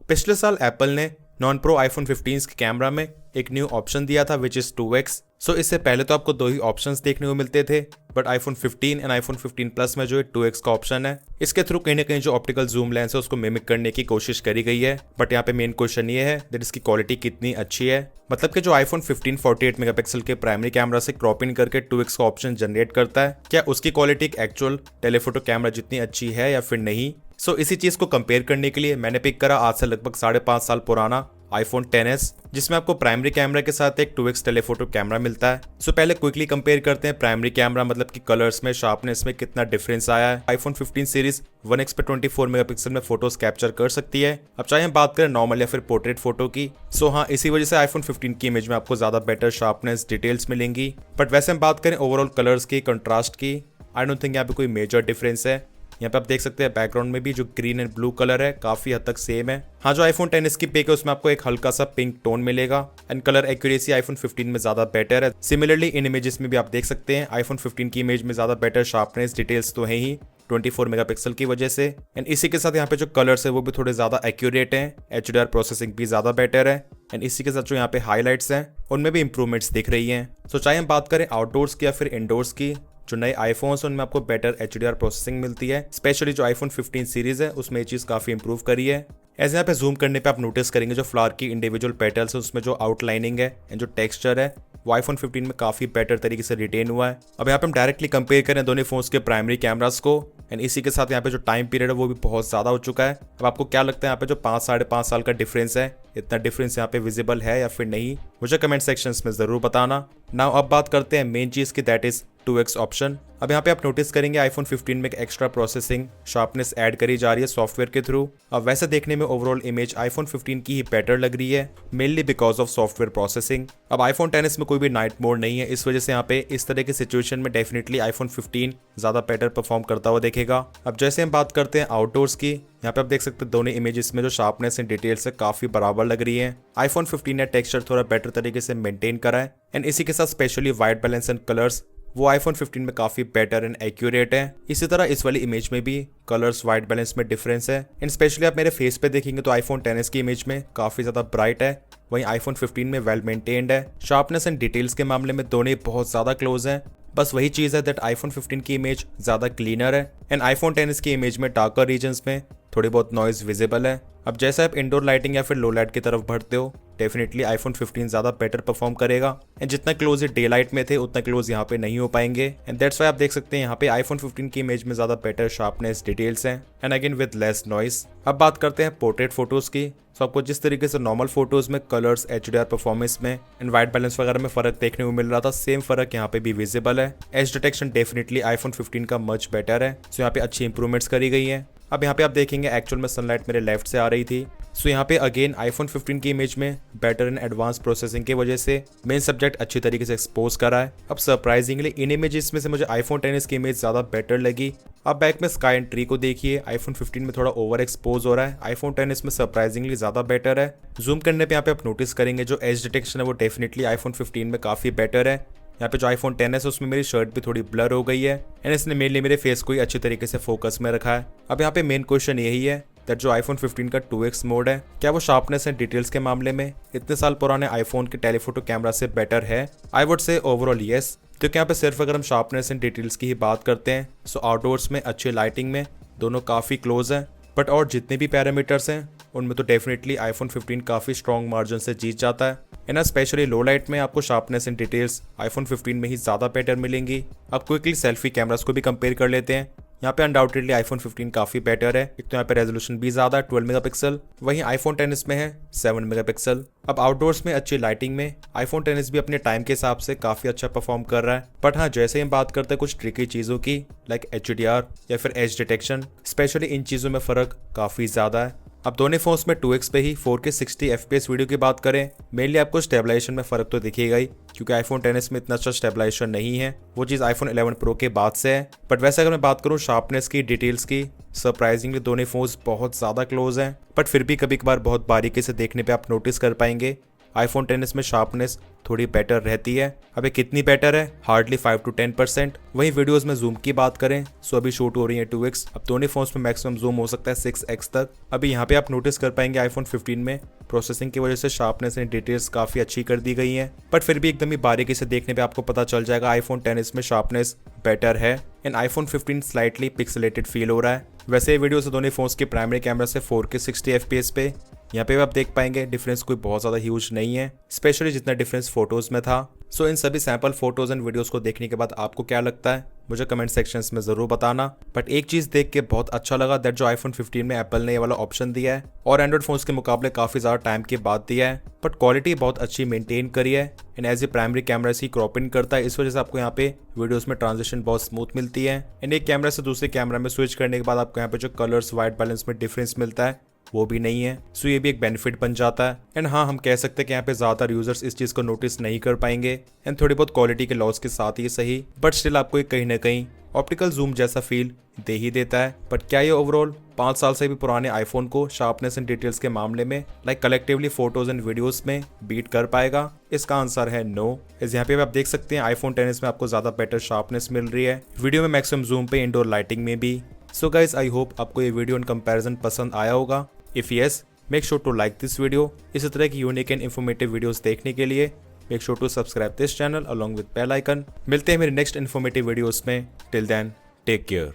पिछले साल एप्पल ने नॉन प्रो आईफोन 15 के कैमरा में एक न्यू ऑप्शन दिया था विच इज 2x। सो इससे पहले तो आपको दो ही ऑप्शंस देखने को मिलते थे, but iPhone 15 and iPhone 15 plus में जो है 2x का ऑप्शन है। इसके थ्रू कहीं ना कहीं जो ऑप्टिकल जूम लेंस है उसको मिमिक करने की कोशिश करी गई है, बट यहाँ पे मेन क्वेश्चन ये है दैट इसकी क्वालिटी कितनी अच्छी है। मतलब कि जो आईफोन 15 48 मेगापिक्सल के प्राइमरी कैमरा से क्रॉप इन करके 2x का ऑप्शन जनरेट करता है, क्या उसकी क्वालिटी एक एक्चुअल टेलीफोटो कैमरा जितनी अच्छी है या फिर नहीं। सो इसी चीज को कंपेयर करने के लिए मैंने पिक करा आज से लगभग 5.5 साल पुराना आईफोन 10s, जिसमें आपको प्राइमरी कैमरा के साथ एक 2x टेलीफोटो कैमरा मिलता है। सो पहले क्विकली कंपेयर करते हैं प्राइमरी कैमरा मतलब कि कलर्स में, शार्पनेस में कितना डिफरेंस आया है। आईफोन 15 सीरीज 1x पे 24 मेगापिक्सल में फोटोज कैप्चर कर सकती है। अब चाहे हम बात करें नॉर्मल या फिर पोर्ट्रेट फोटो की, सो हाँ इसी वजह से आईफोन 15 की इमेज में आपको ज्यादा बेटर शार्पनेस डिटेल्स मिलेंगी। बट वैसे हम बात करें ओवरऑल कलर्स की, कंट्रास्ट की, आई डोंट थिंक यहाँ पे कोई मेजर डिफरेंस है। यहाँ पे आप देख सकते हैं बैकग्राउंड में भी जो ग्रीन एंड ब्लू कलर है काफी हद तक सेम है। हाँ जो आईफोन 10s की पिक है उसमें आपको एक हल्का सा पिंक टोन मिलेगा एंड कलर एक्यूरेसी आईफोन 15 में ज्यादा बेटर है। सिमिलरली इन इमेजेस में भी आप देख सकते हैं आईफोन 15 की इमेज में ज्यादा बेटर शार्पनेस डिटेल्स तो है ही 24 मेगापिक्सल की वजह से। एंड इसी के साथ यहाँ पे जो कलर्स है वो भी थोड़े ज्यादा एक्यूरेट हैं, HDR प्रोसेसिंग भी ज्यादा बेटर है एंड इसी के साथ जो यहाँ पे हाईलाइट्स हैं उनमें भी इंप्रूवमेंट्स दिख रही हैं। सो चाहे हम बात करें आउटडोर्स की या फिर इंडोर्स की, जो नए आईफोन्स उनमें आपको बेटर HDR प्रोसेसिंग मिलती है। स्पेशली जो आईफोन 15 सीरीज है उसमें ये चीज काफी इंप्रूव करी है। ऐसे यहाँ पे जूम करने पे आप नोटिस करेंगे जो फ्लावर की इंडिविजुअल पेटल्स है उसमें जो आउटलाइनिंग है एंड जो टेक्सचर है वो आईफोन 15 में काफी बेटर तरीके से रिटेन हुआ है। अब यहाँ पे हम डायरेक्टली कंपेयर करें दोनों फोन्स के प्राइमरी कैमरास को एंड इसी के साथ यहाँ पे जो टाइम पीरियड है वो भी बहुत ज्यादा हो चुका है। अब आपको क्या लगता है यहाँ पे जो 5-5.5 साल का डिफरेंस है, इतना डिफरेंस यहाँ पे विजिबल है या फिर नहीं, मुझे कमेंट सेक्शंस में जरूर बताना। नाउ अब बात करते हैं मेन चीज की, दैट इज 2x ऑप्शन। अब यहाँ पे आप नोटिस करेंगे आईफोन 15 में एक एक्स्ट्रा प्रोसेसिंग शार्पनेस ऐड करी जा रही है सॉफ्टवेयर के थ्रू। अब वैसे देखने में ओवरऑल इमेज आईफोन 15 की ही बेटर लग रही है, mainly because of software processing. अब आईफोन 10s में कोई भी नाइट मोड नहीं है, इस वजह से यहाँ पे इस तरह की सिचुएशन में डेफिनेटली आईफोन 15 ज्यादा बेटर परफॉर्म करता हुआ देखेगा। अब जैसे हम बात करते हैं आउटडोर्स की, यहाँ पे आप देख सकते हैं दोनों इमेजेस में जो शार्पनेस एंड डिटेल्स है काफी बराबर लग रही है। आईफोन 15 ने टेक्सचर थोड़ा बेटर तरीके से मेंटेन करा है एंड इसी के साथ specially white balance and colours वो आईफोन 15 में काफी बेटर एंड एक्यूरेट है। इसी तरह इस वाली इमेज में भी कलर्स व्हाइट बैलेंस में डिफरेंस है एंड स्पेशली आप मेरे फेस पे देखेंगे तो आईफोन 10s की इमेज में काफी ज्यादा ब्राइट है, वहीं आईफोन 15 में वेल मेंटेन्ड है। शार्पनेस एंड डिटेल्स के मामले में दोनों बहुत ज्यादा क्लोज हैं, बस वही चीज है दैट आईफोन 15 की इमेज ज्यादा क्लीनर है एंड आईफोन 10s की इमेज में डार्कर रीजन्स में थोड़ी बहुत नॉइज विजिबल है। अब जैसे आप इंडोर लाइटिंग या फिर लो लाइट की तरफ बढ़ते हो डेफिनेटली आईफोन 15 ज्यादा बेटर परफॉर्म करेगा एंड जितना क्लोज ये डे लाइट में थे उतना क्लोज यहाँ पे नहीं हो पाएंगे एंड दैट्स व्हाई आप देख सकते हैं यहाँ पे आईफोन 15 की इमेज में ज्यादा बेटर शार्पनेस डिटेल्स हैं and again with less noise. अब बात करते हैं पोर्ट्रेट फोटोज की। तो आपको जिस तरीके से नॉर्मल फोटोज में कलर्स, HDR परफॉर्मेंस में एंड व्हाइट बैलेंस वगैरह में फर्क देखने को मिल रहा था, सेम फर्क यहाँ पे भी विजिबल है। एज डिटेक्शन डेफिनेटली आईफोन 15 का मच बेटर है, सो यहाँ पे अच्छी इंप्रूवमेंट्स करी गई है। अब यहाँ पे आप देखेंगे एक्चुअल में सनलाइट मेरे लेफ्ट से आ रही थी, सो यहाँ पे अगेन आईफोन 15 की इमेज में बेटर एंड एडवांस प्रोसेसिंग की वजह से मेन सब्जेक्ट अच्छी तरीके से एक्सपोज करा है। अब सरप्राइजिंगली इन इमेजेस में से मुझे आईफोन 10s की इमेज ज्यादा बेटर लगी। अब बैक में स्काई एंड ट्री को देखिए, आईफोन 15 में थोड़ा ओवर एक्सपोज हो रहा है, आईफोन 10s में सरप्राइजिंगली ज्यादा बेटर है। जूम करने पे यहाँ पे आप नोटिस करेंगे जो एज डिटेक्शन है वो डेफिनेटली आईफोन 15 में काफी बेटर है। यहाँ पे जो आईफोन 10s है उसमें मेरी शर्ट भी थोड़ी ब्लर हो गई है एंड इसने मेनली मेरे फेस को ही अच्छी तरीके से फोकस में रखा है। अब यहाँ पे मेन क्वेश्चन यही है दैट जो आईफोन 15 का 2x मोड है क्या वो शार्पनेस एंड डिटेल्स के मामले में इतने साल पुराने आईफोन के टेलीफोटो कैमरा से बेटर है। I would say overall yes, क्योंकि यहाँ पे सिर्फ अगर हम शार्पनेस एंड डिटेल्स की ही बात करते हैं सो आउटडोर्स में अच्छी लाइटिंग में दोनों काफी क्लोज हैं, बट और जितने भी पैरामीटर्स हैं उनमें तो डेफिनेटली आईफोन 15 काफी स्ट्रॉन्ग मार्जिन से जीत जाता है एंड स्पेशली लो लाइट में आपको शार्पनेस एंड डिटेल्स आईफोन 15 में ही ज्यादा बेटर मिलेंगी। अब क्विकली सेल्फी कैमरास को भी कंपेयर कर लेते हैं। यहाँ पे अनडाउटेडली आईफोन 15 काफी बेटर है, एक तो यहाँ पे रेजोल्यूशन भी ज्यादा 12 मेगापिक्सल, वहीं आईफोन 10s में है 7 मेगापिक्सल। अब आउटडोर्स में अच्छी लाइटिंग में आईफोन 10s भी अपने टाइम के हिसाब से काफी अच्छा परफॉर्म कर रहा है। बट हाँ जैसे हम बात करते हैं कुछ ट्रिकी चीजों की लाइक HDR या फिर एज डिटेक्शन, स्पेशली इन चीजों में फर्क काफी ज्यादा है। अब दोनों फोन्स में 2x पे ही 4K 60 FPS वीडियो की बात करें, मेनली आपको स्टेबलाइजेशन में फर्क तो दिखेगा ही, क्योंकि आईफोन 10s में इतना अच्छा स्टेबलाइजेशन नहीं है, वो चीज़ आईफोन 11 प्रो के बाद से है। बट वैसे अगर मैं बात करूँ शार्पनेस की, डिटेल्स की, सरप्राइजिंगली दोनों फोन्स बहुत ज़्यादा क्लोज हैं, बट फिर भी कभी कभार बहुत बारीकी से देखने पर आप नोटिस कर पाएंगे iPhone XS में शार्पनेस थोड़ी बेटर रहती है। अबे कितनी बेटर है? Hardly 5 to 10%। वहीं वीडियोस में जूम की बात करें सो अभी शूट हो रही है 2x। अब दोनों फोन्स में मैक्सिमम जूम हो सकता है 6x तक। अभी यहाँ पे आप नोटिस कर पाएंगे iPhone 15 में प्रोसेसिंग की वजह से शार्पनेस एंड डिटेल्स काफी अच्छी कर दी गई हैं, बट फिर भी एकदम ही बारीकी से देखने पे आपको पता चल जाएगा iPhone XS में शार्पनेस बेटर है and iPhone 15 slightly pixelated feel हो रहा है। वैसे ये वीडियो से दोनों फोन्स के प्राइमरी कैमरा से 4K 60 FPS पे यहाँ पे भी आप देख पाएंगे डिफरेंस कोई बहुत ज़्यादा ह्यूज नहीं है, स्पेशली जितना डिफरेंस फोटोज़ में था। सो इन सभी सैंपल फोटोज़ एंड वीडियोस को देखने के बाद आपको क्या लगता है मुझे कमेंट सेक्शंस में ज़रूर बताना। बट एक चीज़ देख के बहुत अच्छा लगा दैट जो iPhone 15 में एप्पल ने ये वाला ऑप्शन दिया है और एंड्रॉइड फोन्स के मुकाबले काफ़ी ज़्यादा टाइम के बाद दिया है, बट क्वालिटी बहुत अच्छी मेंटेन करी है and as a primary camera से क्रॉप इन करता है, इस वजह से आपको यहाँ पे वीडियोस में ट्रांजिशन बहुत स्मूथ मिलती है एंड एक कैमरा से दूसरे कैमरा में स्विच करने के बाद आपको यहाँ पे जो कलर्स वाइट बैलेंस में डिफरेंस मिलता है वो भी नहीं है। सो ये भी एक बेनिफिट बन जाता है एंड हाँ हम कह सकते हैं कि यहाँ पे ज्यादातर यूजर्स इस चीज को नोटिस नहीं कर पाएंगे एंड थोड़ी बहुत क्वालिटी के लॉस के साथ ही सही, बट स्टिल आपको कहीं ना कहीं ऑप्टिकल जूम जैसा फील दे ही देता है। बट क्या ये ओवरऑल 5 साल से भी पुराने आईफोन को शार्पनेस एंड डिटेल्स के मामले में like collectively photos and videos में बीट कर पाएगा? इसका आंसर है नो। इस यहाँ पे आप देख सकते हैं आईफोन XS में आपको ज्यादा बेटर शार्पनेस मिल रही है, वीडियो में मैक्सिमम जूम पे, इंडोर लाइटिंग में भी। सो गाइस आई होप आपको ये वीडियो इन कंपैरिजन पसंद आया होगा। If yes make sure to like this video. इसी तरह की यूनिक एंड इन्फॉर्मेटिव वीडियोस देखने के लिए make sure to subscribe this channel along with bell icon. मिलते हैं मेरे नेक्स्ट इन्फॉर्मेटिव वीडियोस में। Till then take care.